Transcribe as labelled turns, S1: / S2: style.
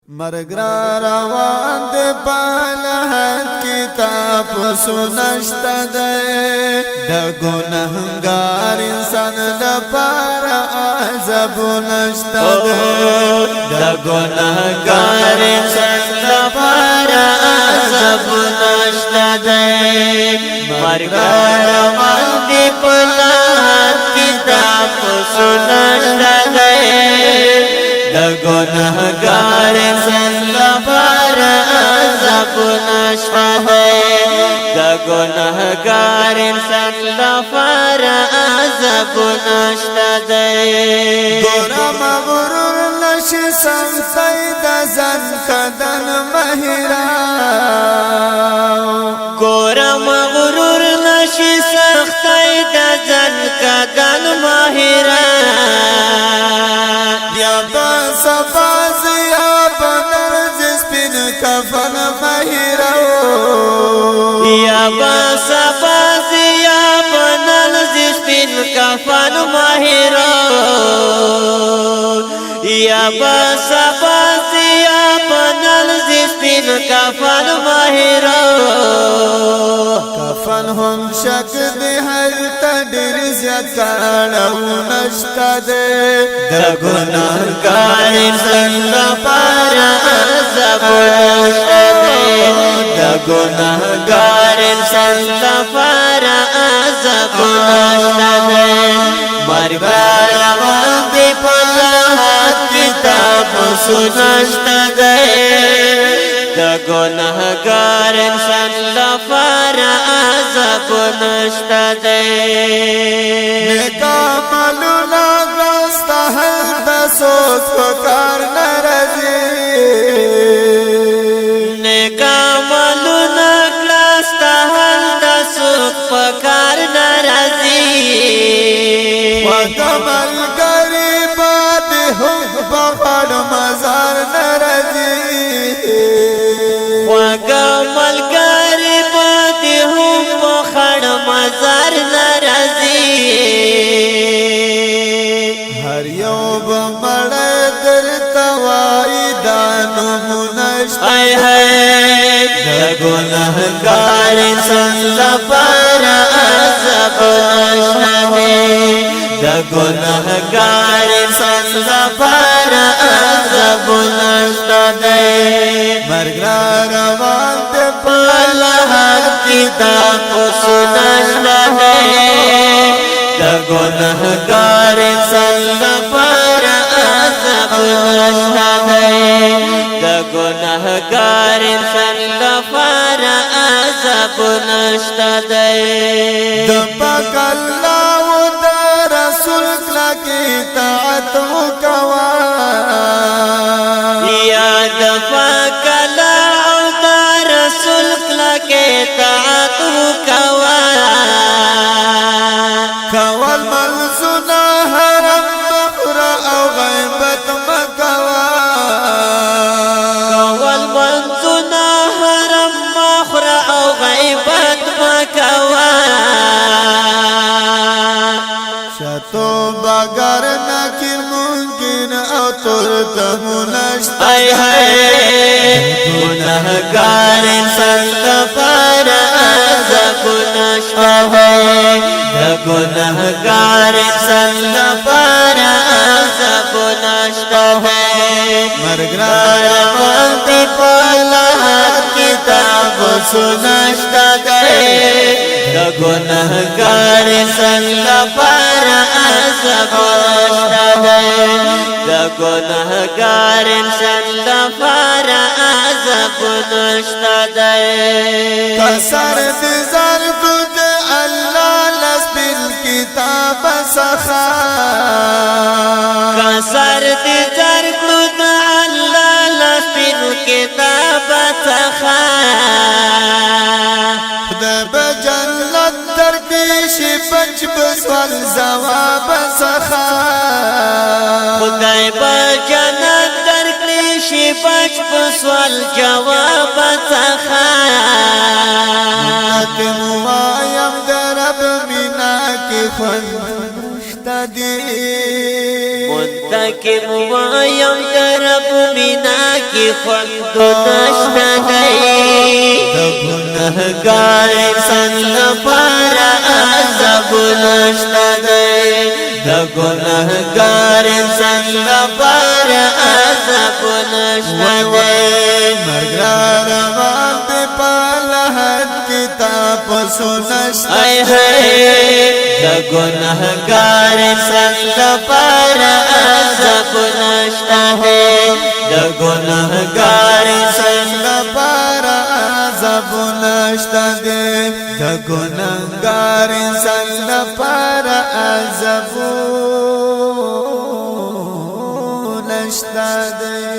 S1: مرگ را روان دے پالحت کتاب سنشتا دے دا گناہگار انسان دا پارا عذاب نشتا دے دا گناہگار انسان دا پارا عذاب نشتا دے مرگ را روان دے پالحت کتاب سنشتا دے دا گناہگار انسان لپاره عذاب نشته دی دا گناہگار انسان لپاره عذاب نشته دی ګوره مغرور نشي سمسي د ځان کدن مهرا ګوره مغرور نشي سختي د ځان کدن مهرا کفن مهرو یا باسفاز یا بنل زسپین کفن مهرو یا باسفاز یا بنل زسپین کفن مهرو کفن هم شک دی هر تدیر زیاد کارو نشتا دی دا گناہگار انسان لپاره عذاب دا گناہگار انسان لپاره عذاب نشته دی مرگ روان دی پالحت کتاب سنشته دی دا گناہگار انسان لپاره عذاب نشته دی نیک عملونه مستحب د څوک په کار نه راځي نیک عملونه مستحب د څوک په کار نه راځي وکمل غریب د هم په خړ مزار نه راځي وکمل غریب د هم په خړ مزار نه راځي هر یو بمړ درته وای دانو منشت ای ہے دا گناہگار انسان لپاره عذاب نشته دی دا گناہگار انسان لپاره عذاب نشته دی مرگ را روان دی پالحت کتاب سنشته دی دا گناہگار انسان لپاره عذاب نشته دی دا گناہگار انسان لپاره عذاب نشته دی د پاک الله او د رسول کلک اطاعت وکوا یا د پاک الله او د رسول کلک اطاعت وکوا کول منزونه حرم مخره او غیبت مکوا کول منزونه حرم مخره او غیبت مکوا شتو بغیر نکیر ممکن او ترته نشته ای ہے گناہگار انسان لپاره عذاب نشته ہے دا گناہگار انسان لپاره عذاب نشته ہے مرگ را روان دی پالحت کتاب سنشته دی دا گناہگار انسان لپاره عذاب نشته دی دا گناہگار انسان لپاره عذاب نشته دی کسر دی ضرب دی الله لسبیل کتاب سخا کسر دی ضرب دی الله لسبیل کتاب سخا خدای بجنت درکش پنج بسوال زواب سخا خدای بجنت درکش پنج بسوال جواب سخا موایم درب مینا کی خون مشتدی منتقم وایم درب مینا کی خوند نشتا دی د گناهگار انسان لپاره عذاب نشتا دی د گناهگار انسان لپاره عذاب نشتا دی
S2: مرګ روان دی په لحد کتاب سنشتا
S1: ای ہے د گناهگار انسان لپاره عذاب نشتا دی د گناهگار انسان
S2: لپاره عذاب نشتا دی د گناهگار انسان لپاره عذاب نشتا دی